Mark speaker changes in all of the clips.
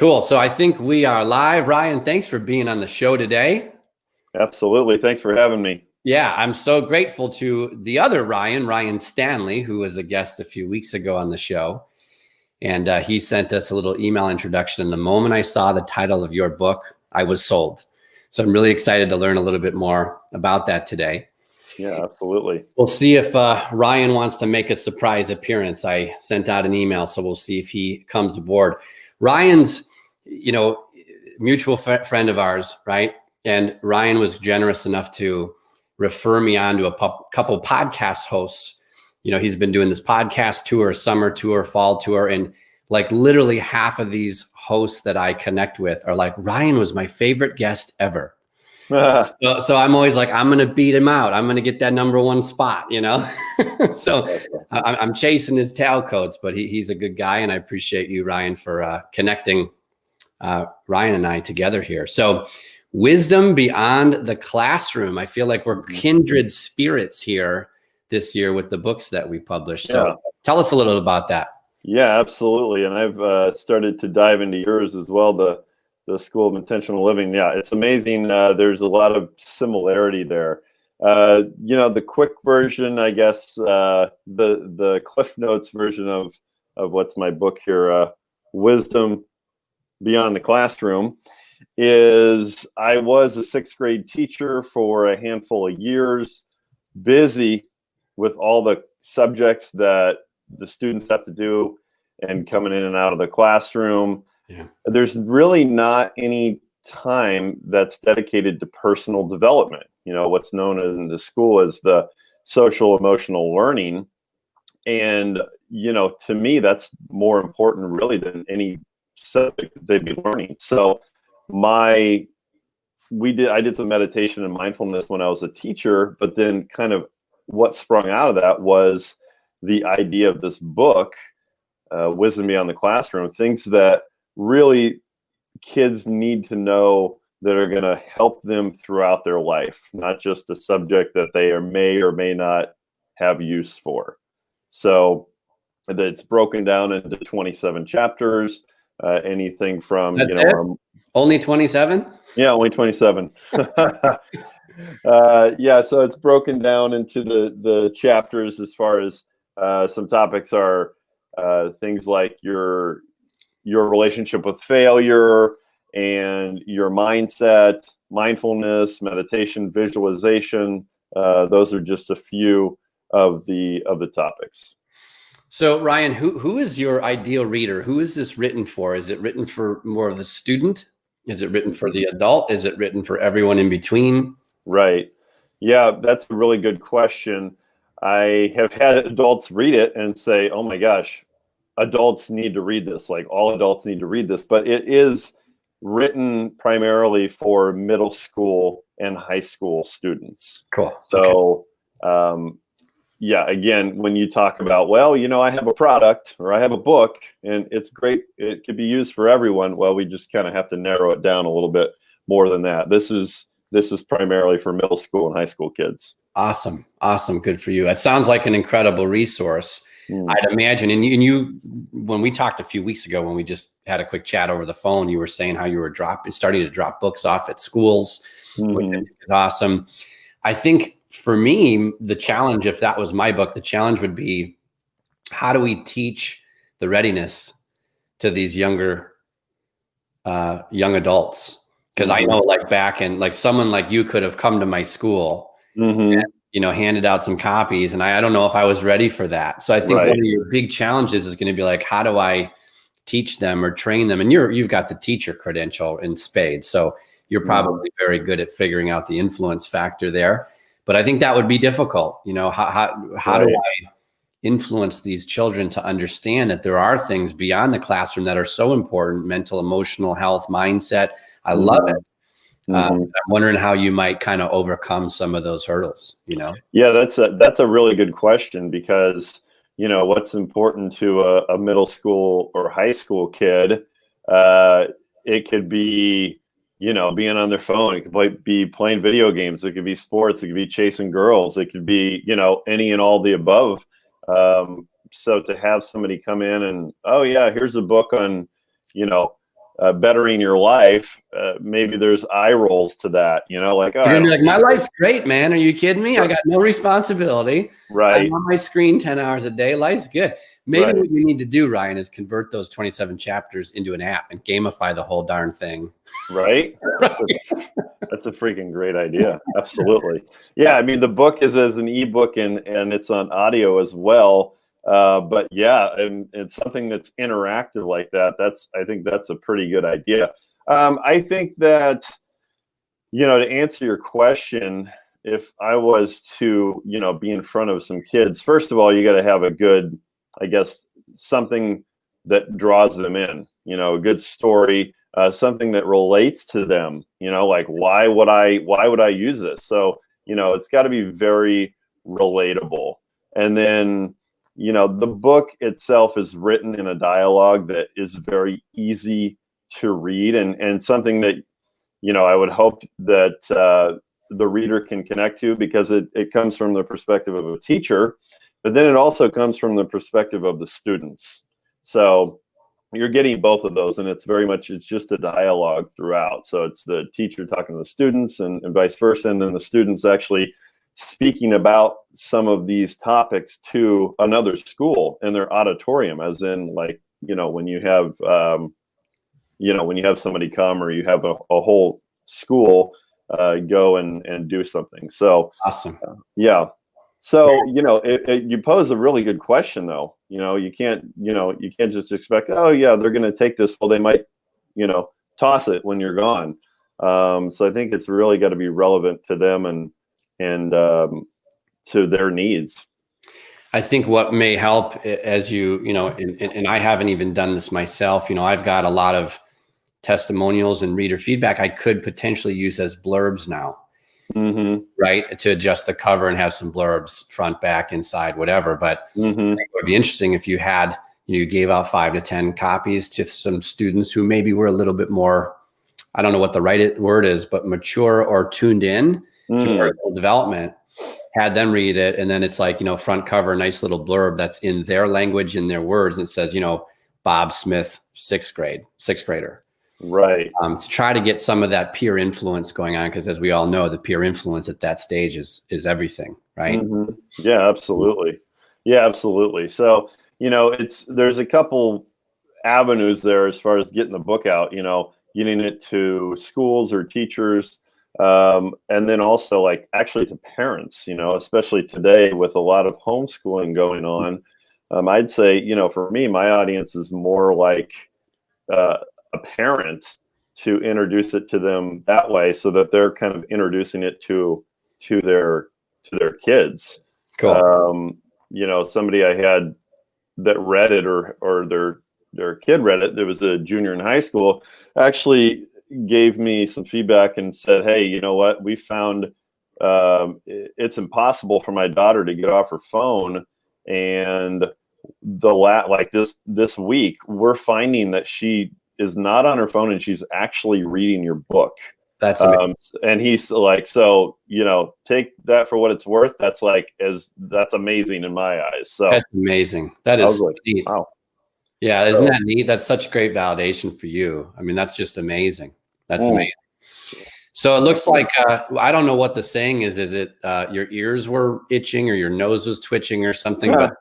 Speaker 1: Cool. So I think we are live. Ryan, thanks for being on the show today.
Speaker 2: Absolutely. Thanks for having me.
Speaker 1: Yeah, I'm so grateful to the other Ryan Stanley, who was a guest a few weeks ago on the show. And he sent us a little email introduction. And the moment I saw the title of your book, I was sold. So I'm really excited to learn a little bit more about that today.
Speaker 2: Yeah, absolutely.
Speaker 1: We'll see if Ryan wants to make a surprise appearance. I sent out an email, so we'll see if he comes aboard. Ryan's, mutual friend of ours, right? And Ryan was generous enough to refer me on to a couple podcast hosts. He's been doing this podcast tour, summer tour, fall tour, and like literally half of these hosts that I connect with are like, Ryan was my favorite guest ever. So I'm always like, I'm going to beat him out. I'm going to get that #1 spot, So I'm chasing his tail coats, but he's a good guy. And I appreciate you, Ryan, for connecting Ryan and I together here. So wisdom beyond the classroom. I feel like we're kindred spirits here this year with the books that we published. So tell us a little about that.
Speaker 2: Yeah, absolutely. And I've started to dive into yours as well, the School of Intentional Living. Yeah, it's amazing. There's a lot of similarity there. The quick version, I guess, the Cliff Notes version of what's my book here, Wisdom Beyond the Classroom, is I was a 6th grade teacher for a handful of years, busy with all the subjects that the students have to do and coming in and out of the classroom. Yeah. There's really not any time that's dedicated to personal development, what's known in the school as the social emotional learning. And, to me, that's more important really than any subject that they'd be learning. So I did some meditation and mindfulness when I was a teacher, but then kind of what sprung out of that was the idea of this book, Wisdom Beyond the Classroom, things that really kids need to know that are going to help them throughout their life, not just a subject that they may or may not have use for. So it's broken down into 27 chapters, anything from,
Speaker 1: only 27?
Speaker 2: Yeah, only 27. So it's broken down into the chapters as far as some topics are things like your relationship with failure and your mindset, mindfulness, meditation, visualization. Those are just a few of the topics.
Speaker 1: So Ryan, who is your ideal reader? Who is this written for? Is it written for more of the student? Is it written for the adult? Is it written for everyone in between?
Speaker 2: Right. Yeah, that's a really good question. I have had adults read it and say, oh my gosh, adults need to read this. Like all adults need to read this, but it is written primarily for middle school and high school students.
Speaker 1: Cool.
Speaker 2: So, again, when you talk about, I have a product or I have a book and it's great, it could be used for everyone. Well, we just kind of have to narrow it down a little bit more than that. This is primarily for middle school and high school kids.
Speaker 1: Awesome. Good for you. It sounds like an incredible resource. I'd imagine. And you, when we talked a few weeks ago, when we just had a quick chat over the phone, you were saying how you were starting to drop books off at schools, which is awesome. I think for me, the challenge, if that was my book, the challenge would be, how do we teach the readiness to these young adults? Because I know, like back in, like someone like you could have come to my school and, handed out some copies, and I don't know if I was ready for that. So I think one of your big challenges is going to be like, how do I teach them or train them? And you've got the teacher credential in spades, so you're probably very good at figuring out the influence factor there. But I think that would be difficult. How do I influence these children to understand that there are things beyond the classroom that are so important? Mental, emotional health, mindset. I love it. I'm wondering how you might kind of overcome some of those hurdles,
Speaker 2: Yeah, that's a really good question, because, what's important to a middle school or high school kid, it could be, being on their phone. It could be playing video games. It could be sports. It could be chasing girls. It could be, any and all the above. So to have somebody come in and, oh yeah, here's a book on, bettering your life, maybe there's eye rolls to that, like, oh,
Speaker 1: You're gonna be like, my life's great, man. Are you kidding me? I got no responsibility.
Speaker 2: right.
Speaker 1: I'm on my screen 10 hours a day. Life's good. Maybe what you need to do, Ryan, is convert those 27 chapters into an app and gamify the whole darn thing.
Speaker 2: Right. That's a freaking great idea. Absolutely. Yeah. I mean, the book is as an ebook and it's on audio as well. But yeah, and it's something that's interactive like that. I think that's a pretty good idea. I think that, to answer your question, if I was to, be in front of some kids, first of all, you got to have a good, I guess, something that draws them in, a good story, something that relates to them, like why would I use this? So, it's got to be very relatable. And then, the book itself is written in a dialogue that is very easy to read and something that, I would hope that the reader can connect to, because it comes from the perspective of a teacher, but then it also comes from the perspective of the students. So you're getting both of those, and it's just a dialogue throughout. So it's the teacher talking to the students and vice versa, and then the students actually speaking about some of these topics to another school in their auditorium, as in, like, when you have somebody come, or you have a whole school go and do something. So
Speaker 1: awesome.
Speaker 2: Yeah. So, you pose a really good question, though. You can't just expect, oh yeah, they're going to take this. Well, they might, toss it when you're gone. So I think it's really got to be relevant to them and to their needs.
Speaker 1: I think what may help, as and I haven't even done this myself, I've got a lot of testimonials and reader feedback I could potentially use as blurbs now.
Speaker 2: Mm-hmm.
Speaker 1: Right, to adjust the cover and have some blurbs, front, back, inside, whatever. But it would be interesting if you had, you gave out 5 to 10 copies to some students who maybe were a little bit more, I don't know what the right word is, but mature or tuned in to personal development, had them read it. And then it's like, front cover, nice little blurb that's in their language, in their words, and says, Bob Smith, 6th grader.
Speaker 2: Right.
Speaker 1: To try to get some of that peer influence going on, because as we all know, the peer influence at that stage is everything, right?
Speaker 2: Mm-hmm. Yeah, absolutely. Yeah, absolutely. So, there's a couple avenues there as far as getting the book out, getting it to schools or teachers, and then also, like, actually to parents, especially today with a lot of homeschooling going on. I'd say, for me, my audience is more like a parent, to introduce it to them that way, so that they're kind of introducing it to their kids.
Speaker 1: Cool.
Speaker 2: Somebody I had that read it, or their kid read it, there was a junior in high school, actually gave me some feedback and said, hey, you know what, we found it's impossible for my daughter to get off her phone, and this week we're finding that she is not on her phone and she's actually reading your book.
Speaker 1: That's amazing.
Speaker 2: And he's like, so, take that for what it's worth. That's amazing in my eyes. So
Speaker 1: that's amazing. That is
Speaker 2: like,
Speaker 1: neat.
Speaker 2: Wow.
Speaker 1: Yeah. Isn't that neat? That's such great validation for you. I mean, that's just amazing. That's amazing. So it looks like, I don't know what the saying is. Is it your ears were itching or your nose was twitching or something? But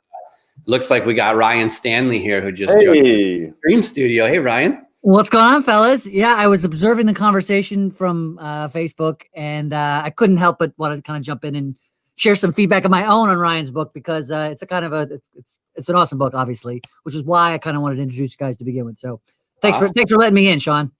Speaker 1: looks like we got Ryan Stanley here, who just joined the Dream Studio. Hey, Ryan.
Speaker 3: What's going on, fellas? Yeah, I was observing the conversation from Facebook, and I couldn't help but want to kind of jump in and share some feedback of my own on Ryan's book, because it's a kind of it's an awesome book, obviously, which is why I kind of wanted to introduce you guys to begin with. So thanks for letting me in, Sean.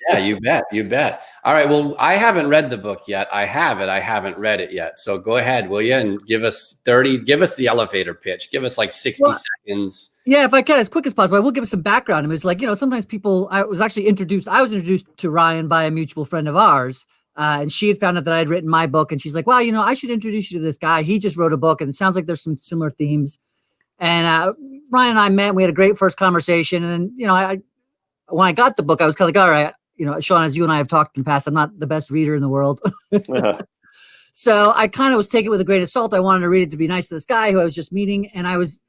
Speaker 1: Yeah, you bet. All right. Well, I haven't read the book yet. I haven't read it yet. So go ahead, will you? And give us the elevator pitch. Give us like 60 seconds.
Speaker 3: Yeah, if I can, as quick as possible. I will give us some background. It was like, sometimes I was introduced to Ryan by a mutual friend of ours. And she had found out that I had written my book, and she's like, well, I should introduce you to this guy. He just wrote a book, and it sounds like there's some similar themes. And Ryan and I met, and we had a great first conversation. And then, when I got the book, I was kind of like, all right, Sean, as you and I have talked in the past, I'm not the best reader in the world. So I kind of was taking it with a grain of salt. I wanted to read it to be nice to this guy who I was just meeting. And I was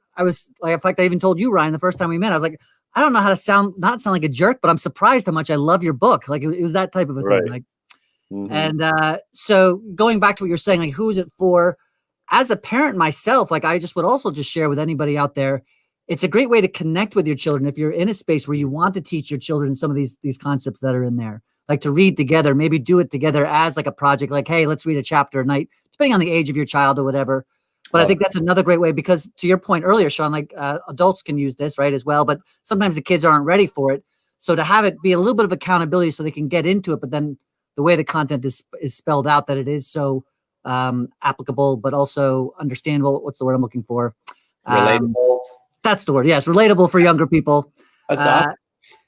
Speaker 3: like, in fact, I even told you, Ryan, the first time we met, I was like, I don't know how to not sound like a jerk, but I'm surprised how much I love your book. Like it was that type of a thing. Like, and so going back to what you're saying, like, who is it for? As a parent myself, like I just would also just share with anybody out there, it's a great way to connect with your children. If you're in a space where you want to teach your children some of these concepts that are in there, like to read together, maybe do it together as like a project, like, hey, let's read a chapter a night, depending on the age of your child or whatever. But I think that's another great way, because to your point earlier, Sean, like adults can use this, right, as well. But sometimes the kids aren't ready for it. So to have it be a little bit of accountability so they can get into it, but then the way the content is spelled out, that it is so applicable, but also understandable. What's the word I'm looking for?
Speaker 1: Relatable.
Speaker 3: That's the word. Yes, relatable for younger people.
Speaker 1: That's awesome.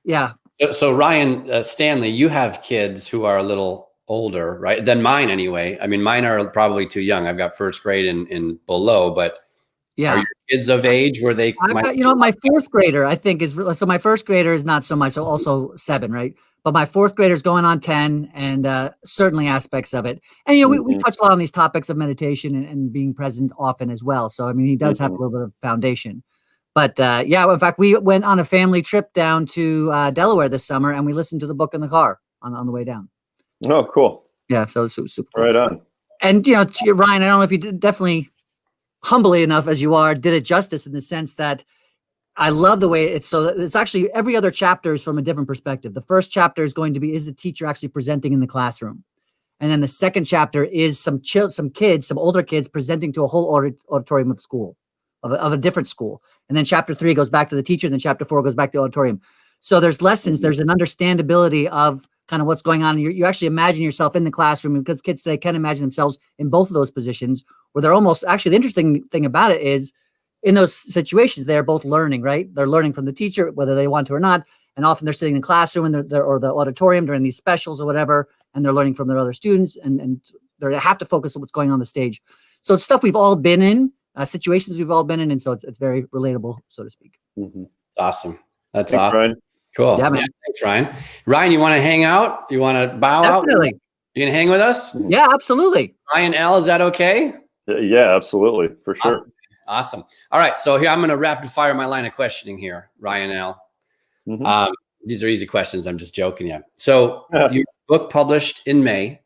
Speaker 3: Yeah.
Speaker 1: So Ryan, Stanley, you have kids who are a little older, right? Than mine anyway. I mean, mine are probably too young. I've got first grade and below, but are your kids of age where they
Speaker 3: I've got, my fourth grader, I think so my first grader is not so much, so also 7, right? But my fourth grader is going on 10, and certainly aspects of it. And, we touch a lot on these topics of meditation and being present often as well. So, I mean, he does have a little bit of foundation. But in fact, we went on a family trip down to Delaware this summer, and we listened to the book in the car on the way down.
Speaker 2: Oh, cool.
Speaker 3: Yeah, so it's super cool.
Speaker 2: Right on.
Speaker 3: And, Ryan, I don't know if you did, definitely humbly enough as you are, did it justice in the sense that I love the way it's actually every other chapter is from a different perspective. The first chapter is going to be, is the teacher actually presenting in the classroom? And then the second chapter is some older kids presenting to a whole auditorium of school, of a different school. And then chapter 3 goes back to the teacher, and then chapter 4 goes back to the auditorium. So there's lessons, there's an understandability of kind of what's going on. You actually imagine yourself in the classroom, because kids today can imagine themselves in both of those positions, where they're almost, actually the interesting thing about it is, in those situations, they're both learning, right? They're learning from the teacher, whether they want to or not. And often they're sitting in the classroom or the auditorium during these specials or whatever, and they're learning from their other students, and they have to focus on what's going on the stage. So it's stuff we've all been in, situations we've all been in, and so it's very relatable, so to speak.
Speaker 1: It's awesome. That's
Speaker 2: Thanks,
Speaker 1: awesome.
Speaker 2: Ryan.
Speaker 1: Cool.
Speaker 3: Yeah, man.
Speaker 1: Yeah, thanks, Ryan. Ryan, you want to hang out? You want to bow
Speaker 3: Definitely.
Speaker 1: out? You gonna hang with us?
Speaker 3: Yeah, absolutely.
Speaker 1: Ryan L, is that okay?
Speaker 2: Yeah, absolutely, for sure.
Speaker 1: Awesome. All right, so here I'm going to rapid fire my line of questioning here, Ryan L. These are easy questions. I'm just joking. Yeah. So your book published in May.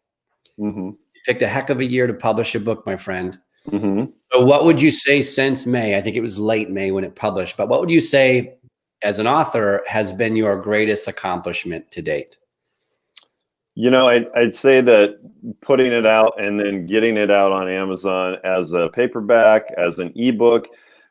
Speaker 1: You picked a heck of a year to publish a book, my friend. So what would you say since May? I think it was late May when it published, but what would you say as an author has been your greatest accomplishment to date?
Speaker 2: I'd say that putting it out and then getting it out on Amazon as a paperback, as an ebook,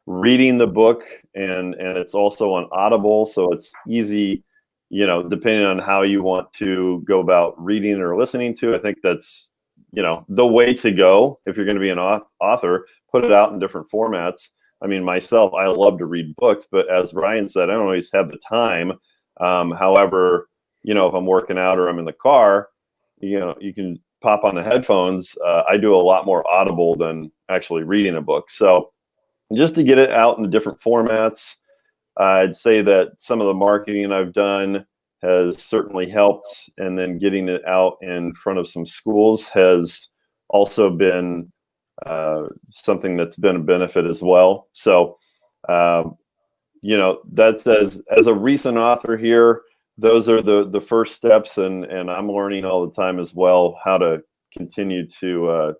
Speaker 2: reading the book, and it's also on Audible, so it's easy, depending on how you want to go about reading or listening to. I think that's, the way to go if you're going to be an author. Put it out in different formats. I mean, myself, I love to read books, but as Ryan said, I don't always have the time. However, if I'm working out or I'm in the car, you can pop on the headphones. I do a lot more Audible than actually reading a book. So just to get it out in the different formats, I'd say that some of the marketing I've done has certainly helped. And then getting it out in front of some schools has also been something that's been a benefit as well. So, that's as a recent author here, those are the first steps, and I'm learning all the time as well how to continue to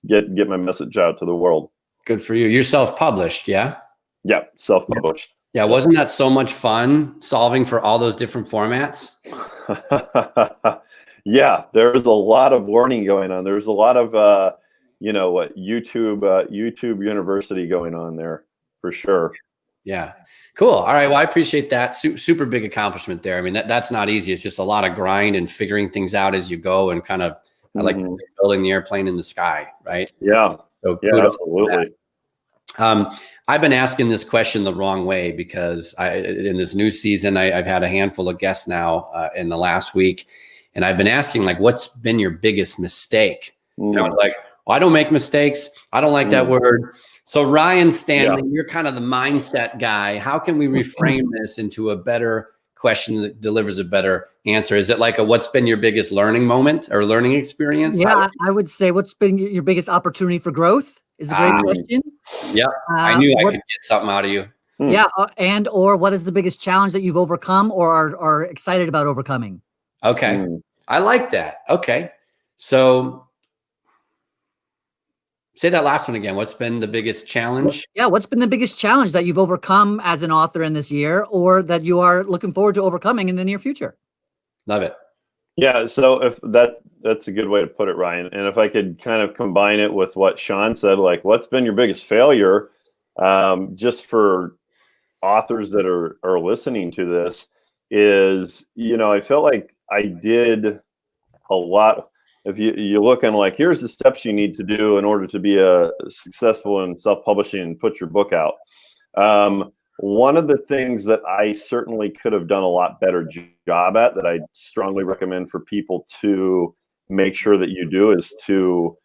Speaker 2: get my message out to the world.
Speaker 1: Good for you. You're self-published, yeah?
Speaker 2: Yeah, self-published.
Speaker 1: Yeah, wasn't that so much fun solving for all those different formats?
Speaker 2: Yeah, there's a lot of learning going on. There's a lot of YouTube University going on there for sure.
Speaker 1: Yeah. Cool. All right. Well, I appreciate that. Super big accomplishment there. I mean, that's not easy. It's just a lot of grind and figuring things out as you go, and kind of, I like building the airplane in the sky, right?
Speaker 2: Yeah.
Speaker 1: So
Speaker 2: yeah, absolutely.
Speaker 1: I've been asking this question the wrong way, because in this new season, I've had a handful of guests now in the last week, and I've been asking, like, what's been your biggest mistake? And I was like, well, I don't make mistakes. I don't like that word. So Ryan Stanley, you're kind of the mindset guy. How can we reframe this into a better question that delivers a better answer? Is it like what's been your biggest learning moment or learning experience?
Speaker 3: Yeah, I would say what's been your biggest opportunity for growth is a great question.
Speaker 1: Yeah, I knew I could get something out of you.
Speaker 3: Yeah. And or what is the biggest challenge that you've overcome or are excited about overcoming?
Speaker 1: Okay. I like that. Okay. So say that last one again. What's been the biggest challenge?
Speaker 3: Yeah. What's been the biggest challenge that you've overcome as an author in this year or that you are looking forward to overcoming in the near future?
Speaker 1: Love it.
Speaker 2: Yeah, so if that's a good way to put it, Ryan. And if I could kind of combine it with what Sean said, like what's been your biggest failure, just for authors that are listening to this, is, I felt like I did a lot. If you look and like, here's the steps you need to do in order to be a successful in self-publishing and put your book out. One of the things that I certainly could have done a lot better job at, that I strongly recommend for people to make sure that you do, is to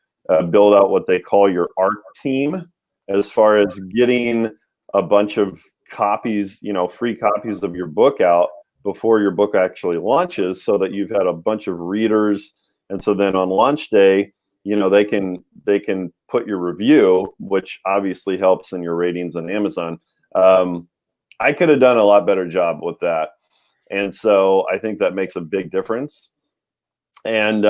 Speaker 2: build out what they call your art team, as far as getting a bunch of copies, free copies of your book out before your book actually launches, so that you've had a bunch of readers. And so then on launch day, they can put your review, which obviously helps in your ratings on Amazon. I could have done a lot better job with that. And so I think that makes a big difference. And,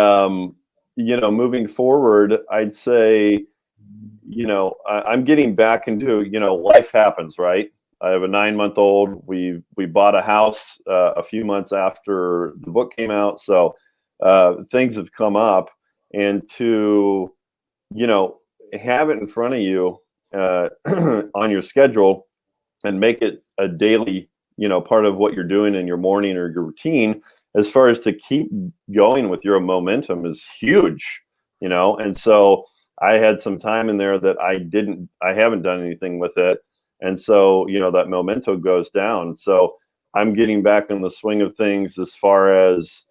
Speaker 2: moving forward, I'd say, I'm getting back into, life happens, right? I have a 9-month-old. We bought a house a few months after the book came out. So things have come up, and to, have it in front of you on your schedule and make it a daily, part of what you're doing in your morning or your routine, as far as to keep going with your momentum, is huge, And so I had some time in there that I haven't done anything with it. And so, that momentum goes down. So I'm getting back in the swing of things, as far as,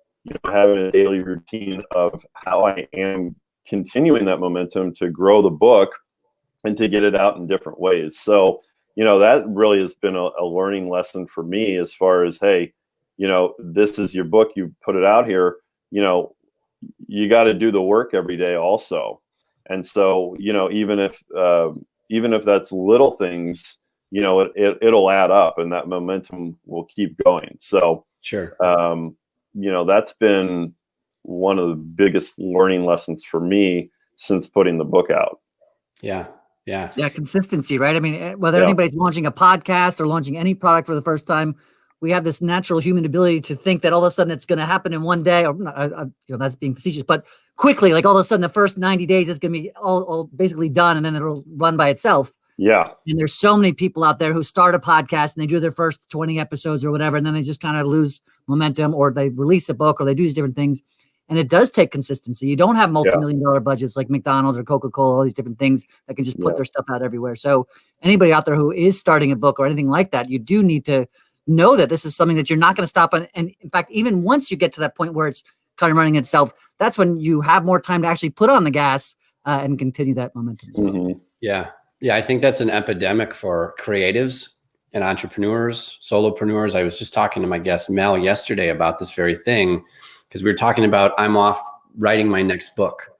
Speaker 2: having a daily routine of how I am continuing that momentum to grow the book and to get it out in different ways. So, that really has been a learning lesson for me, as far as, hey, this is your book, you put it out here, you got to do the work every day also. And so, even if that's little things, it'll add up, and that momentum will keep going. So
Speaker 1: sure.
Speaker 2: That's been one of the biggest learning lessons for me since putting the book out.
Speaker 1: Yeah.
Speaker 3: Consistency, right? I mean, whether anybody's launching a podcast or launching any product for the first time, we have this natural human ability to think that all of a sudden it's going to happen in one day, or that's being facetious, but quickly, like all of a sudden the first 90 days is going to be all basically done, and then it'll run by itself.
Speaker 2: Yeah.
Speaker 3: And there's so many people out there who start a podcast and they do their first 20 episodes or whatever, and then they just kind of lose momentum, or they release a book, or they do these different things. And it does take consistency. You don't have multi-million-dollar budgets like McDonald's or Coca-Cola, all these different things that can just put their stuff out everywhere. So anybody out there who is starting a book or anything like that, you do need to know that this is something that you're not going to stop on. And in fact, even once you get to that point where it's kind of running itself, that's when you have more time to actually put on the gas and continue that momentum.
Speaker 2: Mm-hmm.
Speaker 1: Yeah. I think that's an epidemic for creatives and entrepreneurs, solopreneurs. I was just talking to my guest Mel yesterday about this very thing, because we were talking about, I'm off writing my next book.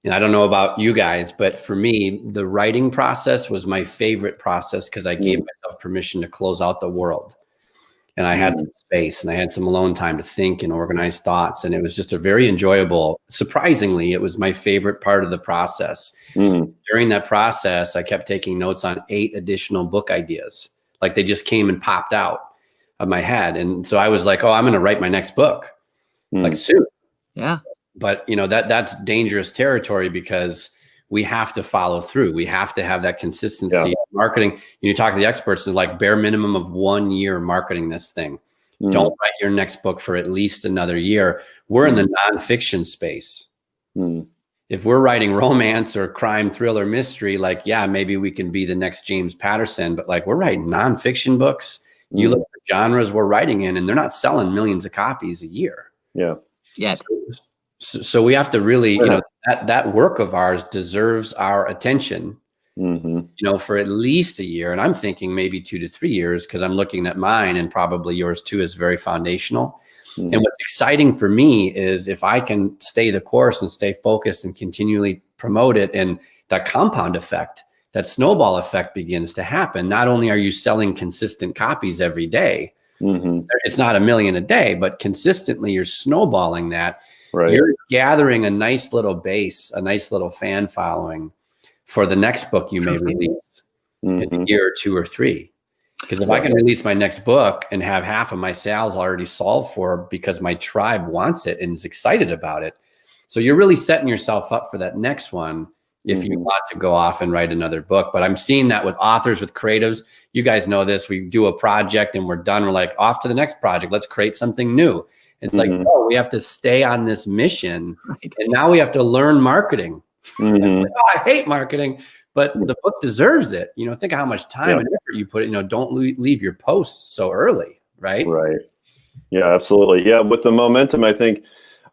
Speaker 1: And I don't know about you guys, but for me, the writing process was my favorite process, because I gave myself permission to close out the world. And I had some space, and I had some alone time to think and organize thoughts. And it was just a very enjoyable, surprisingly, it was my favorite part of the process. During that process, I kept taking notes on 8 additional book ideas. Like, they just came and popped out of my head. And so I was like, oh, I'm going to write my next book. Like soon.
Speaker 3: Yeah.
Speaker 1: But that's dangerous territory, because we have to follow through. We have to have that consistency.
Speaker 2: Yeah.
Speaker 1: Marketing. You talk to the experts, and like bare minimum of 1 year marketing this thing. Don't write your next book for at least another year. We're in the nonfiction space. If we're writing romance or crime, thriller, mystery, like, maybe we can be the next James Patterson, but like, we're writing nonfiction books. You look at the genres we're writing in, and they're not selling millions of copies a year.
Speaker 2: Yeah.
Speaker 3: Yes.
Speaker 1: So we have to really, that work of ours deserves our attention, for at least a year. And I'm thinking maybe 2 to 3 years, because I'm looking at mine, and probably yours too is very foundational. And what's exciting for me is if I can stay the course and stay focused and continually promote it, and that compound effect that snowball effect begins to happen. Not only are you selling consistent copies every day, it's not a million a day, but consistently you're snowballing that.
Speaker 2: Right.
Speaker 1: You're gathering a nice little base, a nice little fan following for the next book you may release in a year or 2 or 3. Because if I can release my next book and have half of my sales already solved for because my tribe wants it and is excited about it. So you're really setting yourself up for that next one if you want to go off and write another book. But I'm seeing that with authors, with creatives. You guys know this. We do a project and we're done. We're like, off to the next project. Let's create something new. It's like, no, we have to stay on this mission. And now we have to learn marketing. I hate marketing, but the book deserves it. You know, think of how much time and effort you put. You know, don't leave your posts so early, right?
Speaker 2: Right. Yeah, absolutely. Yeah, with the momentum, I think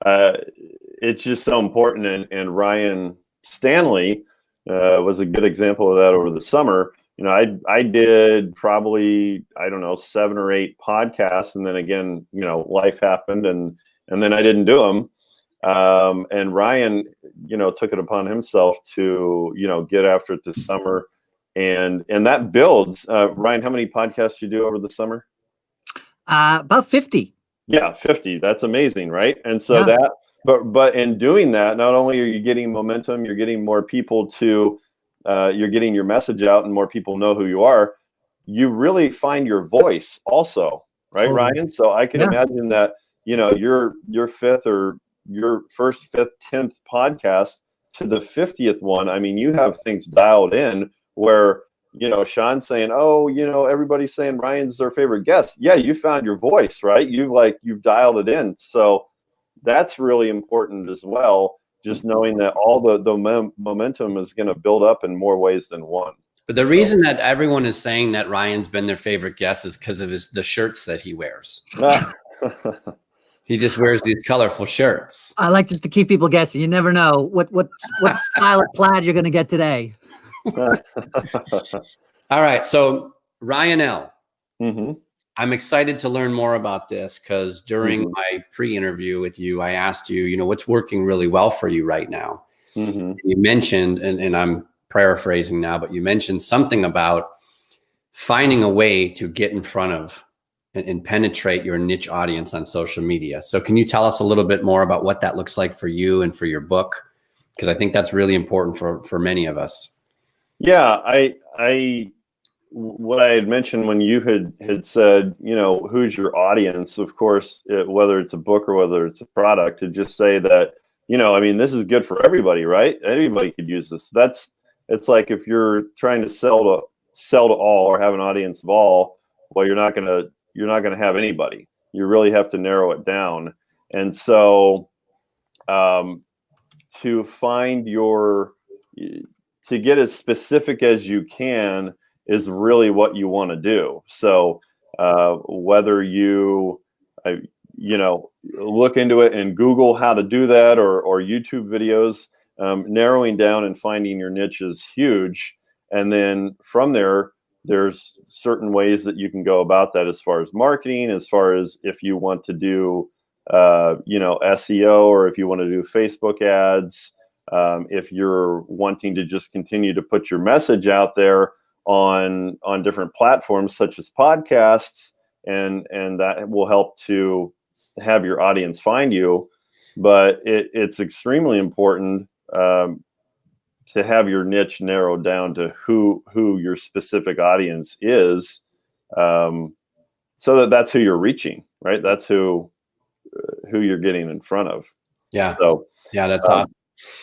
Speaker 2: it's just so important. And Ryan Stanley was a good example of that over the summer. You know, I did probably, I don't know, 7 or 8 podcasts, and then again, you know, life happened, and then I didn't do them. And Ryan, you know, took it upon himself to, you know, get after it this summer, and that builds. Ryan, how many podcasts you do over the summer?
Speaker 3: About 50.
Speaker 2: Yeah, 50. That's amazing, right? And so that, but in doing that, not only are you getting momentum, you're getting more people to, you're getting your message out, and more people know who you are. You really find your voice also, right, Ryan? So I can imagine that, you know, your 5th or your first, 5th, 10th podcast to the 50th one. I mean, you have things dialed in where, you know, Sean's saying, oh, you know, everybody's saying Ryan's their favorite guest. Yeah, you found your voice, right? You've dialed it in. So that's really important as well. Just knowing that all the momentum is going to build up in more ways than one.
Speaker 1: But the reason that everyone is saying that Ryan's been their favorite guest is because of the shirts that he wears. He just wears these colorful shirts.
Speaker 3: I like just to keep people guessing. You never know what style of plaid you're going to get today.
Speaker 1: All right. So Ryan L. I'm excited to learn more about this because during my pre-interview with you, I asked you, you know, what's working really well for you right now? You mentioned, and I'm paraphrasing now, but you mentioned something about finding a way to get in front of and penetrate your niche audience on social media. So can you tell us a little bit more about what that looks like for you and for your book? Because I think that's really important for many of us.
Speaker 2: Yeah, what I had mentioned when you had said, you know, who's your audience? Of course, whether it's a book or whether it's a product, to just say that, you know, I mean, this is good for everybody, right? Anybody could use this. It's like if you're trying to sell to all or have an audience of all, well, you're not gonna have anybody. You really have to narrow it down. And so, to find to get as specific as you can is really what you want to do. So whether you know, look into it and Google how to do that, or YouTube videos, narrowing down and finding your niche is huge. And then from there, there's certain ways that you can go about that as far as marketing, as far as if you want to do, you know, SEO, or if you want to do Facebook ads, if you're wanting to just continue to put your message out there on different platforms such as podcasts, and that will help to have your audience find you. But it's extremely important to have your niche narrowed down to who your specific audience is, so that's who you're reaching, right? That's who you're getting in front of.
Speaker 1: Yeah.
Speaker 2: So
Speaker 1: yeah, that's awesome.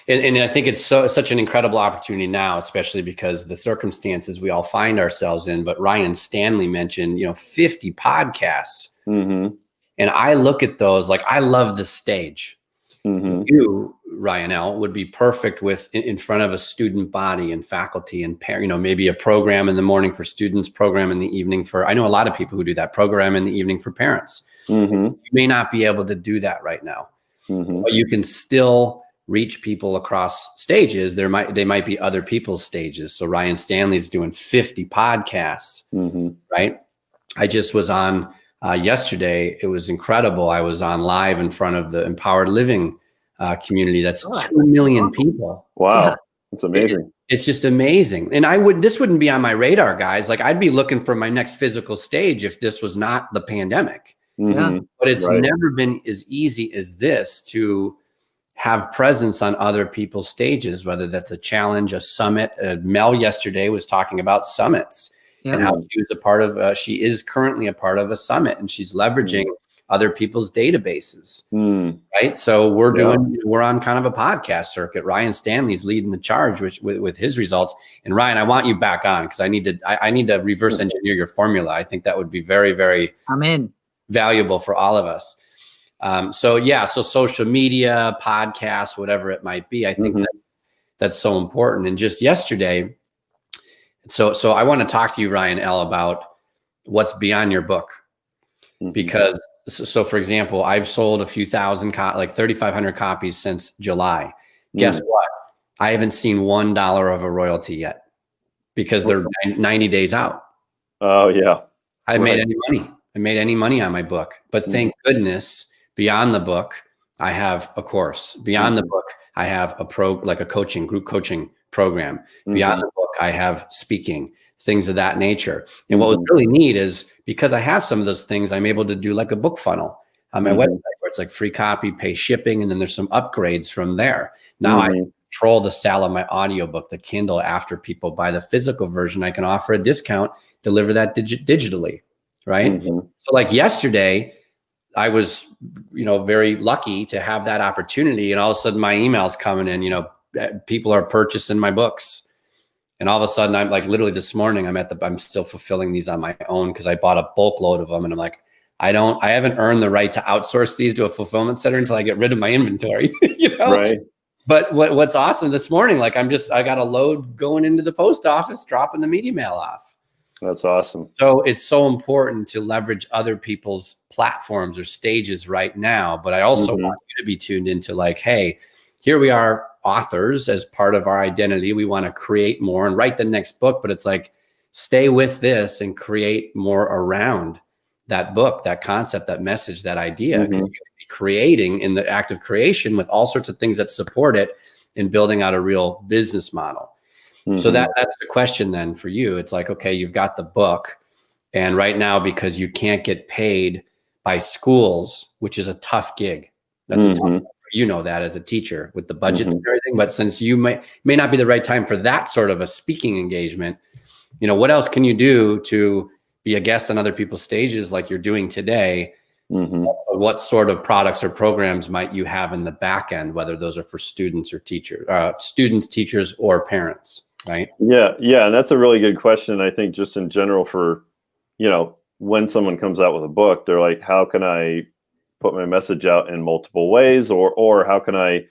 Speaker 1: And I think it's such an incredible opportunity now, especially because the circumstances we all find ourselves in. But Ryan Stanley mentioned, you know, 50 podcasts. And I look at those, like, I love the stage. You, Ryan L., would be perfect with in front of a student body and faculty and you know, maybe a program in the morning for students, program in the evening for, I know a lot of people who do that, program in the evening for parents. You may not be able to do that right now, but you can still reach people across stages. They might be other people's stages. So Ryan Stanley's doing 50 podcasts, right? I just was on yesterday. It was incredible. I was on live in front of the Empowered Living community. That's 2 million people.
Speaker 2: Wow. It's amazing.
Speaker 1: It's just amazing. And this wouldn't be on my radar, guys. Like, I'd be looking for my next physical stage if this was not the pandemic.
Speaker 3: Yeah.
Speaker 1: But it's
Speaker 2: Right.
Speaker 1: never been as easy as this to have presence on other people's stages, whether that's a challenge, a summit. Mel yesterday was talking about summits and how she was a part of, she is currently a part of a summit, and she's leveraging other people's databases, right? So we're on kind of a podcast circuit. Ryan Stanley's leading the charge with his results. And Ryan, I want you back on because I need to reverse engineer your formula. I think that would be very, very valuable for all of us. So social media, podcasts, whatever it might be, I think that's so important. And just yesterday, so I want to talk to you, Ryan L., about what's beyond your book, because so for example, I've sold a few thousand, like 3,500 copies since July. Guess what? I haven't seen $1 of a royalty yet because they're 90 days out.
Speaker 2: Oh yeah.
Speaker 1: I haven't made any money. I made any money on my book, but thank goodness, beyond the book, I have a course. Beyond the book, I have a group coaching program. Beyond the book, I have speaking, things of that nature. And what was really neat is because I have some of those things, I'm able to do like a book funnel on my website where it's like free copy, pay shipping, and then there's some upgrades from there. Now I control the sale of my audiobook, the Kindle. After people buy the physical version, I can offer a discount, deliver that digitally, right? So like yesterday, I was, very lucky to have that opportunity. And all of a sudden my email's coming in, people are purchasing my books. And all of a sudden I'm like, literally this morning, I'm still fulfilling these on my own because I bought a bulk load of them. And I'm like, I haven't earned the right to outsource these to a fulfillment center until I get rid of my inventory,
Speaker 2: Right.
Speaker 1: But what's awesome this morning, like I got a load going into the post office, dropping the media mail off.
Speaker 2: That's awesome.
Speaker 1: So it's so important to leverage other people's platforms or stages right now. But I also want you to be tuned into like, hey, here we are, authors, as part of our identity. We want to create more and write the next book, but it's like, stay with this and create more around that book, that concept, that message, that idea. You're going to be creating in the act of creation with all sorts of things that support it in building out a real business model. So that's the question then for you. It's like, okay, you've got the book, and right now, because you can't get paid by schools, which is a tough gig. That's a tough, that as a teacher with the budgets and everything. But since you may not be the right time for that sort of a speaking engagement, what else can you do to be a guest on other people's stages like you're doing today? What sort of products or programs might you have in the back end, whether those are for students or teachers, teachers, or parents? Right.
Speaker 2: Yeah. And that's a really good question. I think just in general for, when someone comes out with a book, they're like, how can I put my message out in multiple ways, or how can I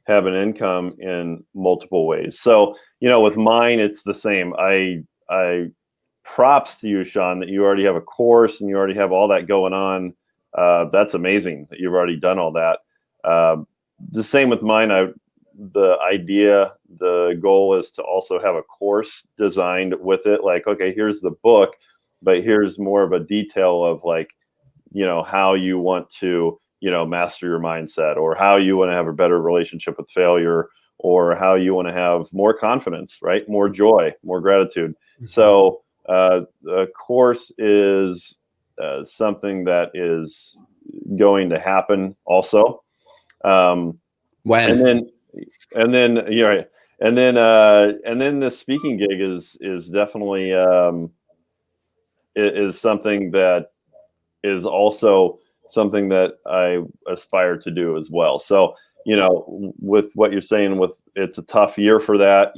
Speaker 2: have an income in multiple ways? So, with mine, it's the same. I props to you, Sean, that you already have a course and you already have all that going on. That's amazing that you've already done all that. The same with mine. The goal is to also have a course designed with it. Like, okay, here's the book, but here's more of a detail of like, how you want to, master your mindset, or how you want to have a better relationship with failure, or how you want to have more confidence, right? More joy, more gratitude. So the course is something that is going to happen also.
Speaker 1: When?
Speaker 2: And then the speaking gig is definitely is something that is also something that I aspire to do as well. So, with what you're saying, it's a tough year for that.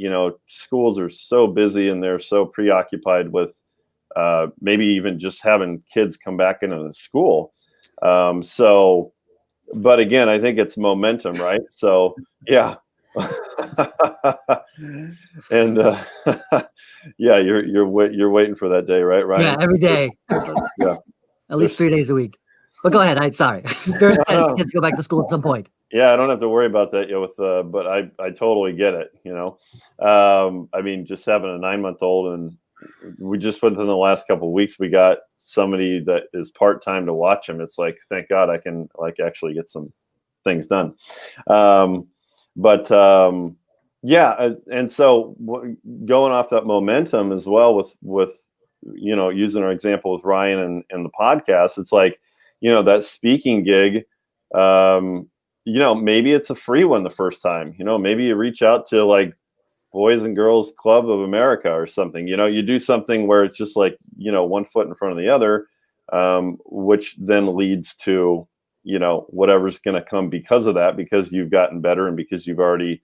Speaker 2: Schools are so busy and they're so preoccupied with maybe even just having kids come back into the school. But again, I think it's momentum, right? So yeah. And you're waiting for that day, right, Ryan?
Speaker 3: Yeah, every day.
Speaker 2: Yeah,
Speaker 3: at least 3 days a week. But go ahead. Sorry. Very excited kids go back to school at some point.
Speaker 2: Yeah, I don't have to worry about that yet. But I totally get it. I mean, just having a 9-month-old, and we just within the last couple of weeks, we got somebody that is part-time to watch him. It's like, thank God I can actually get some things done. But Yeah, and so going off that momentum as well with using our example with Ryan and the podcast, it's like, that speaking gig, maybe it's a free one the first time. Maybe you reach out to like Boys and Girls Club of America or something. You do something where it's just like, one foot in front of the other, which then leads to, whatever's going to come because of that, because you've gotten better and because you've already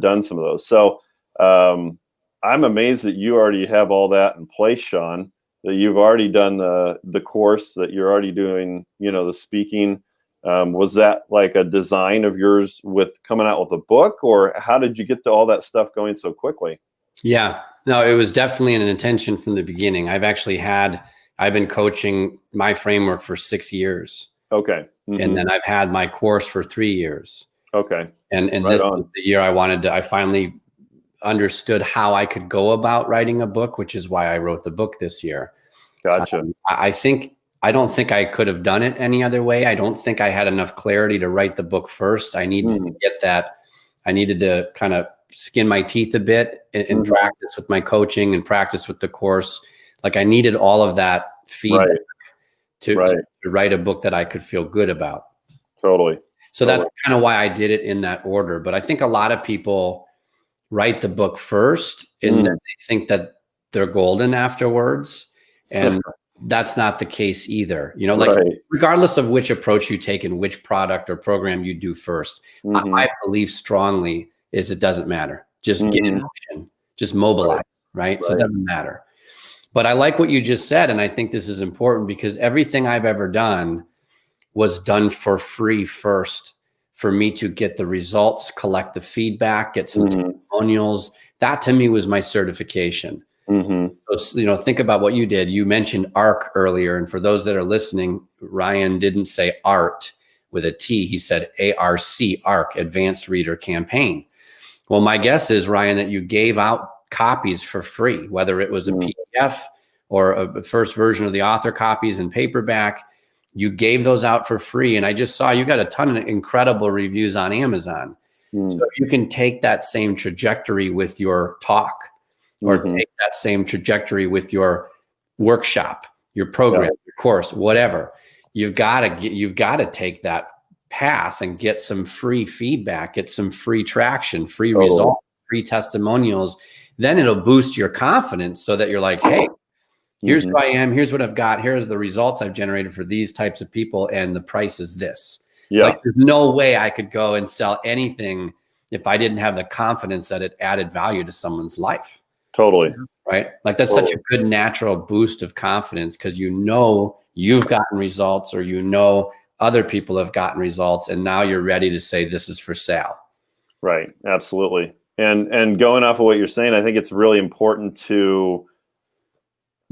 Speaker 2: done some of those. So I'm amazed that you already have all that in place, Sean, that you've already done the course, that you're already doing, the speaking. Was that like a design of yours with coming out with a book, or how did you get to all that stuff going so quickly?
Speaker 1: Yeah, no, it was definitely an intention from the beginning. I've been coaching my framework for 6 years.
Speaker 2: Okay.
Speaker 1: Mm-hmm. And then I've had my course for 3 years.
Speaker 2: Okay.
Speaker 1: And this was the year I finally understood how I could go about writing a book, which is why I wrote the book this year.
Speaker 2: Gotcha.
Speaker 1: I don't think I could have done it any other way. I don't think I had enough clarity to write the book first. I needed to get that. I needed to kind of skin my teeth a bit and practice with my coaching and practice with the course. Like I needed all of that feedback to write a book that I could feel good about.
Speaker 2: Totally.
Speaker 1: So that's kind of why I did it in that order. But I think a lot of people write the book first and then they think that they're golden afterwards. And that's not the case either. Regardless of which approach you take and which product or program you do first, I believe strongly is it doesn't matter. Just get in motion, just mobilize, right? So it doesn't matter. But I like what you just said. And I think this is important because everything I've ever done was done for free first, for me to get the results, collect the get some testimonials. That to me was my certification. So, think about what you did. You mentioned ARC earlier. And for those that are listening, Ryan didn't say art with a T. He said ARC, Advanced Reader Campaign. Well, my guess is, Ryan, that you gave out copies for free, whether it was a PDF or a first version of the author copies in paperback. You gave those out for free. And I just saw you got a ton of incredible reviews on Amazon. So if you can take that same trajectory with your talk, or take that same trajectory with your workshop, your program, your course, whatever, you've got to take that path and get some free feedback, get some free traction, free results, free testimonials. Then it'll boost your confidence so that you're like, hey, here's who I am. Here's what I've got. Here's the results I've generated for these types of people. And the price is this. Like, there's no way I could go and sell anything if I didn't have the confidence that it added value to someone's life.
Speaker 2: Totally.
Speaker 1: Right. Like that's such a good natural boost of confidence because you've gotten results, or other people have gotten results, and now you're ready to say this is for sale.
Speaker 2: Right. Absolutely. And going off of what you're saying, I think it's really important to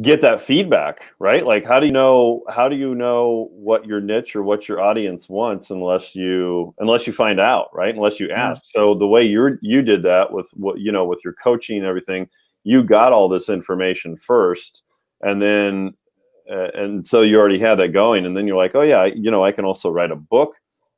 Speaker 2: get that feedback, right? Like, how do you know what your niche or what your audience wants unless you find out, right? Unless you ask. So the way you did that with with your coaching and everything, you got all this information first, and then and so you already had that going, and then you're like, oh yeah, I can also write a book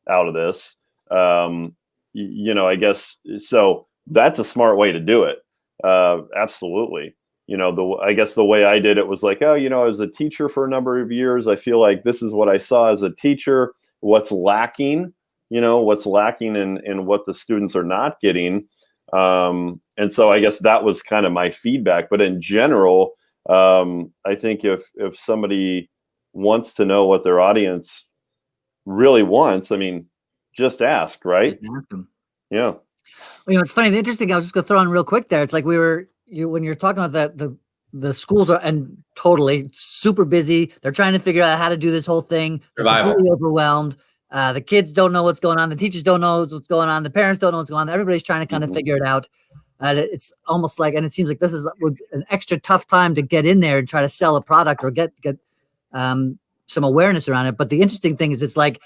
Speaker 2: out of this. I guess so. That's a smart way to do it. Absolutely. I guess the way I did it was like, as a teacher for a number of years, I feel like this is what I saw as a teacher, what's lacking in what the students are not getting. And so I guess that was kind of my feedback. But in general, I think if somebody wants to know what their audience really wants, just ask, right?
Speaker 3: Just ask them.
Speaker 2: Yeah.
Speaker 3: It's funny. The interesting thing I was just going to throw on real quick there. It's like when you're talking about the schools are totally super busy. They're trying to figure out how to do this whole thing. They're completely overwhelmed. The kids don't know what's going on. The teachers don't know what's going on. The parents don't know what's going on. Everybody's trying to kind of figure it out. It's almost like, and it seems like this is an extra tough time to get in there and try to sell a product or get some awareness around it. But the interesting thing is, it's like,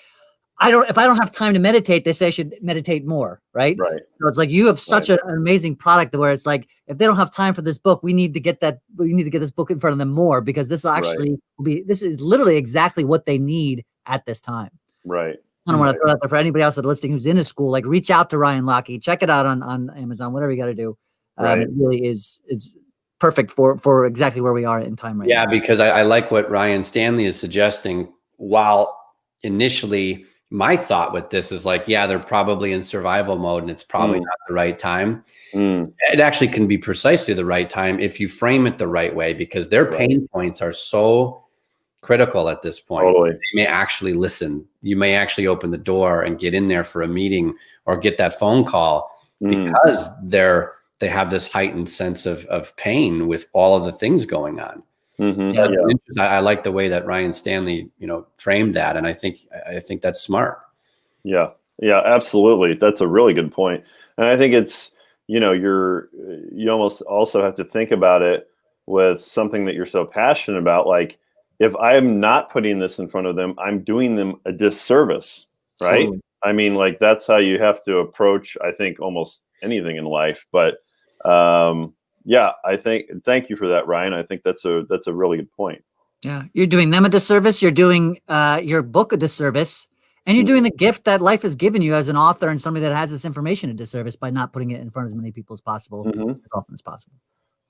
Speaker 3: if I don't have time to meditate, they say I should meditate more. Right.
Speaker 2: Right.
Speaker 3: So it's like, you have such an amazing product where it's like, if they don't have time for this book, we need to get this book in front of them more, because this will actually this is literally exactly what they need at this time.
Speaker 2: Right.
Speaker 3: I want to throw that there for anybody else that's listening who's in a school. Like, reach out to Ryan Lockee, check it out on Amazon, whatever you got to do. It really is. It's perfect for exactly where we are in time right now.
Speaker 1: Yeah, because I like what Ryan Stanley is suggesting. While initially my thought with this is like, yeah, they're probably in survival mode and it's probably not the right time. It actually can be precisely the right time if you frame it the right way, because their pain points are so critical at this point.
Speaker 2: Totally.
Speaker 1: They may actually listen. You may actually open the door and get in there for a meeting or get that phone call because they have this heightened sense of pain with all of the things going on. I like the way that Ryan Stanley, framed that. And I think that's smart.
Speaker 2: Yeah, absolutely. That's a really good point. And I think it's, you almost also have to think about it with something that you're so passionate about. Like, if I'm not putting this in front of them, I'm doing them a disservice, right? Totally. I mean, like, that's how you have to approach, I think, almost anything in life. But thank you for that, Ryan. I think that's a really good point.
Speaker 3: Yeah, you're doing them a disservice. You're doing your book a disservice, and you're doing the gift that life has given you as an author and somebody that has this information a disservice by not putting it in front of as many people as possible, as often as possible.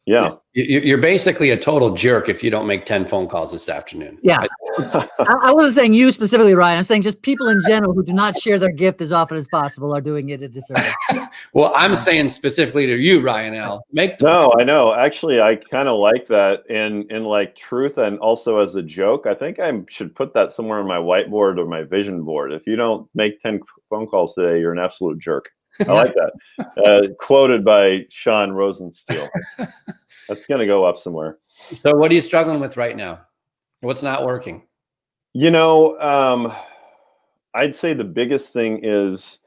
Speaker 2: Yeah.
Speaker 1: You're basically a total jerk if you don't make 10 phone calls this afternoon.
Speaker 3: Yeah. I wasn't saying you specifically, Ryan. I'm saying just people in general who do not share their gift as often as possible are doing it a disservice.
Speaker 1: Well, I'm saying specifically to you, Ryan L.
Speaker 2: I know. Actually, I kind of like that in like truth and also as a joke. I think I should put that somewhere on my whiteboard or my vision board. If you don't make 10 phone calls today, you're an absolute jerk. I like that. Quoted by Sean Rosensteel. That's going to go up somewhere.
Speaker 1: So what are you struggling with right now? What's not working?
Speaker 2: I'd say the biggest thing is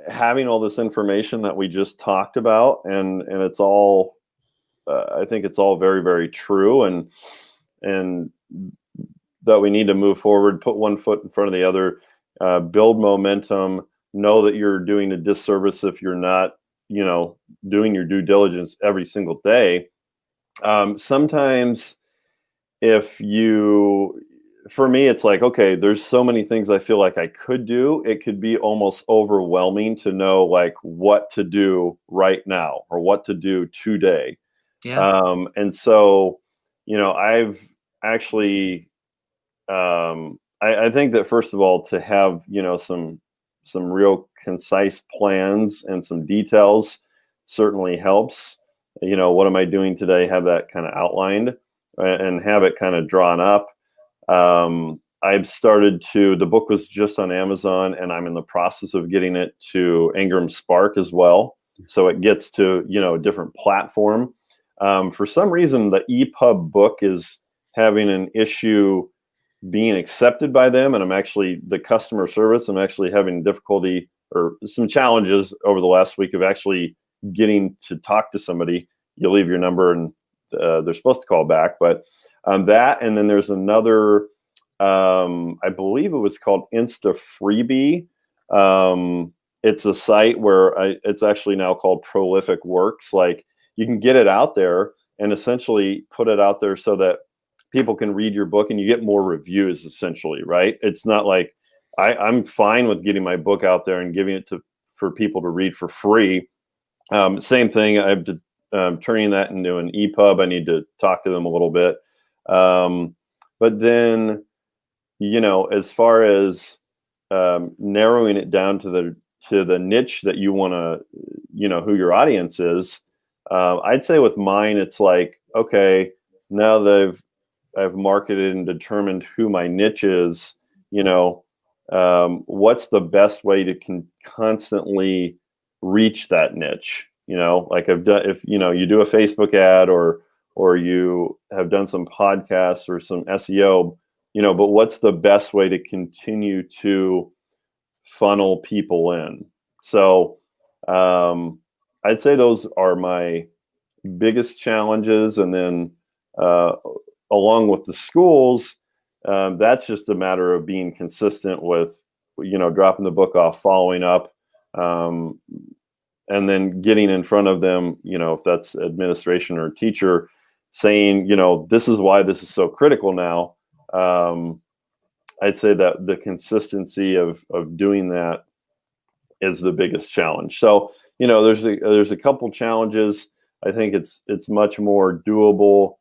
Speaker 2: having all this information that we just talked about, and it's all, I think it's all very, very true, and that we need to move forward, put one foot in front of the other, build momentum, know that you're doing a disservice if you're not, doing your due diligence every single day. Sometimes for me, it's like, okay, there's so many things I feel like I could do. It could be almost overwhelming to know like what to do right now or what to do today. Yeah. And so, I've actually, I think that first of all, to have, some real concise plans and some details certainly helps. What am I doing today? Have that kind of outlined and have it kind of drawn up. I've started the book was just on Amazon, and I'm in the process of getting it to Ingram Spark as well. So it gets to, a different platform. For some reason, the EPUB book is having an issue being accepted by them. And the customer service, I'm actually having difficulty or some challenges over the last week of actually getting to talk to somebody. You leave your number and they're supposed to call back, but that, and then there's another, I believe it was called Insta Freebie. It's a site where it's actually now called Prolific Works. Like, you can get it out there and essentially put it out there so that people can read your book and you get more reviews, essentially, right? It's not like I'm fine with getting my book out there and giving it for people to read for free. Same thing. I'm turning that into an EPUB. I need to talk to them a little bit. But then, as far as narrowing it down to the niche that you want to, who your audience is, I'd say with mine, it's like, okay, now that I've marketed and determined who my niche is, what's the best way to constantly reach that niche? Like I've done, if you do a Facebook ad or you have done some podcasts or some SEO, but what's the best way to continue to funnel people in? So I'd say those are my biggest challenges. And then along with the schools, that's just a matter of being consistent with, dropping the book off, following up, and then getting in front of them, if that's administration or teacher, saying, this is why this is so critical now. I'd say that the consistency of doing that is the biggest challenge. So, there's a couple challenges. I think it's much more doable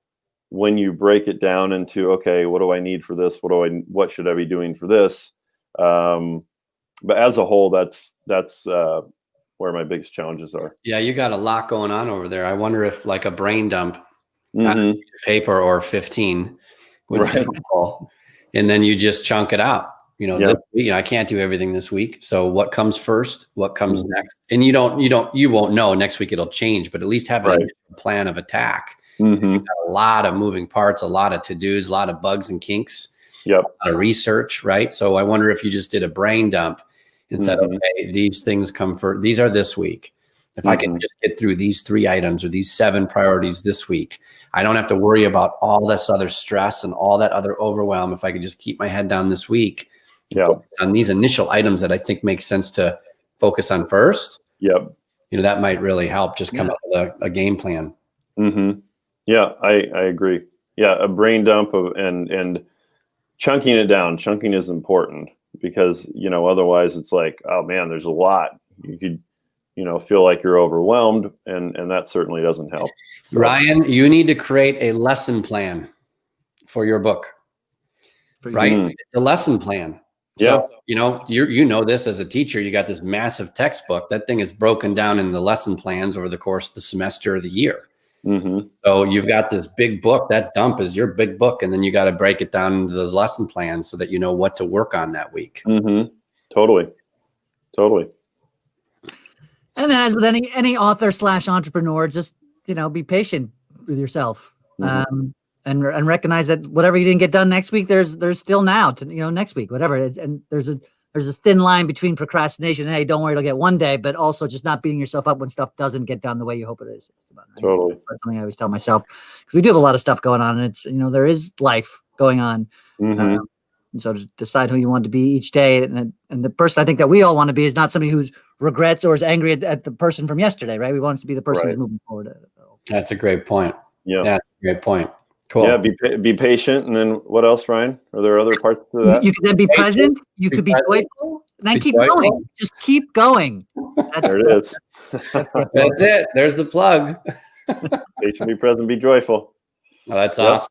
Speaker 2: when you break it down into, okay, what do I need for this? What should I be doing for this? But as a whole, that's where my biggest challenges are.
Speaker 1: Yeah, you got a lot going on over there. I wonder if like a brain dump on
Speaker 2: Mm-hmm.
Speaker 1: a sheet of paper or 15 would be
Speaker 2: Right.
Speaker 1: helpful. And then you just chunk it out.
Speaker 2: Yep.
Speaker 1: This week, I can't do everything this week. So what comes first? What comes
Speaker 2: Mhm.
Speaker 1: next? And you won't know. Next week it'll change, but at least have
Speaker 2: Right.
Speaker 1: a plan of attack.
Speaker 2: Mm-hmm.
Speaker 1: A lot of moving parts, a lot of to-dos, a lot of bugs and kinks,
Speaker 2: Yep.
Speaker 1: a lot of research, right? So I wonder if you just did a brain dump and said,
Speaker 2: Mhm.
Speaker 1: okay, these things come first. These are this week. If I can
Speaker 2: Mhm.
Speaker 1: just get through these 3 items or these 7 priorities this week, I don't have to worry about all this other stress and all that other overwhelm. If I could just keep my head down this week and
Speaker 2: Yeah.
Speaker 1: focus on these initial items that I think make sense to focus on first,
Speaker 2: Yep.
Speaker 1: that might really help just come up with a game plan.
Speaker 2: Mm-hmm. Yeah, I agree. Yeah, a brain dump and chunking it down. Chunking is important because, otherwise it's like, oh man, there's a lot. You could, feel like you're overwhelmed, and that certainly doesn't help. So,
Speaker 1: Ryan, you need to create a lesson plan for your book, right?
Speaker 2: Mhm.
Speaker 1: It's a lesson plan.
Speaker 2: Yeah.
Speaker 1: So, you know this as a teacher, you got this massive textbook. That thing is broken down into lesson plans over the course of the semester or the year.
Speaker 2: Mm-hmm.
Speaker 1: So you've got this big book. That dump is your big book, and then you got to break it down into those lesson plans so that you know what to work on that week.
Speaker 2: Mm-hmm. Totally.
Speaker 3: And then, as with any author / entrepreneur, just be patient with yourself,
Speaker 2: Mhm.
Speaker 3: and recognize that whatever you didn't get done next week, there's still now to next week, whatever it is. And there's a thin line between procrastination and, hey, don't worry, it'll get one day, but also just not beating yourself up when stuff doesn't get done the way you hope it is. Right?
Speaker 2: Totally.
Speaker 3: That's something I always tell myself, because we do have a lot of stuff going on, and it's there is life going on.
Speaker 2: Mm-hmm.
Speaker 3: And so to decide who you want to be each day, and the person I think that we all want to be is not somebody who regrets or is angry at the person from yesterday, right? We want us to be the person
Speaker 2: Right.
Speaker 3: who's moving forward.
Speaker 1: That's a great point.
Speaker 2: Yeah.
Speaker 1: That's a great point. Cool.
Speaker 2: Yeah. Be patient. And then what else, Ryan? Are there other parts to that?
Speaker 3: You could then be present. You could be
Speaker 1: present.
Speaker 3: joyful. Then
Speaker 1: Be
Speaker 3: keep
Speaker 1: joyful.
Speaker 3: going. Just keep going.
Speaker 2: There it is.
Speaker 1: That's it. There's the plug.
Speaker 2: Patient, be present, be joyful.
Speaker 1: Oh, that's
Speaker 2: Yep.
Speaker 1: awesome.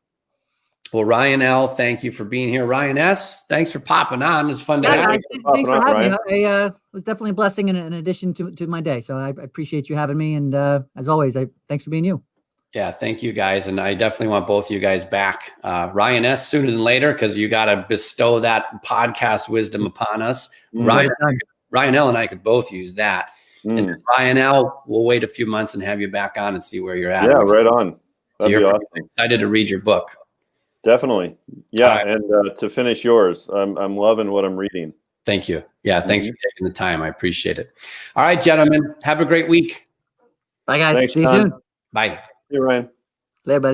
Speaker 1: Well, Ryan L., thank you for being here. Ryan S., thanks for popping on. It's fun to
Speaker 3: Yeah,
Speaker 1: have
Speaker 3: guys,
Speaker 1: you.
Speaker 3: thanks for
Speaker 2: Popping on,
Speaker 3: having me. It was definitely a blessing in addition to my day. So I appreciate you having me. And as always, thanks for being you.
Speaker 1: Yeah, thank you guys. And I definitely want both of you guys back. Ryan S., sooner than later, because you got to bestow that podcast wisdom upon us.
Speaker 2: Mm.
Speaker 1: Ryan L. and I could both use that.
Speaker 2: Mm.
Speaker 1: And then Ryan L., we'll wait a few months and have you back on and see where you're at.
Speaker 2: Yeah,
Speaker 1: I'm
Speaker 2: right on. That'd be awesome.
Speaker 1: excited to read your book.
Speaker 2: Definitely. Yeah.
Speaker 1: All right.
Speaker 2: And to finish yours, I'm loving what I'm reading.
Speaker 1: Thank you. Yeah, thanks for taking the time. I appreciate it. All right, gentlemen, have a great week.
Speaker 3: Bye, guys.
Speaker 2: Thanks,
Speaker 3: See you
Speaker 2: John.
Speaker 3: soon.
Speaker 1: Bye.
Speaker 2: See you, Ryan.
Speaker 3: Later, buddy.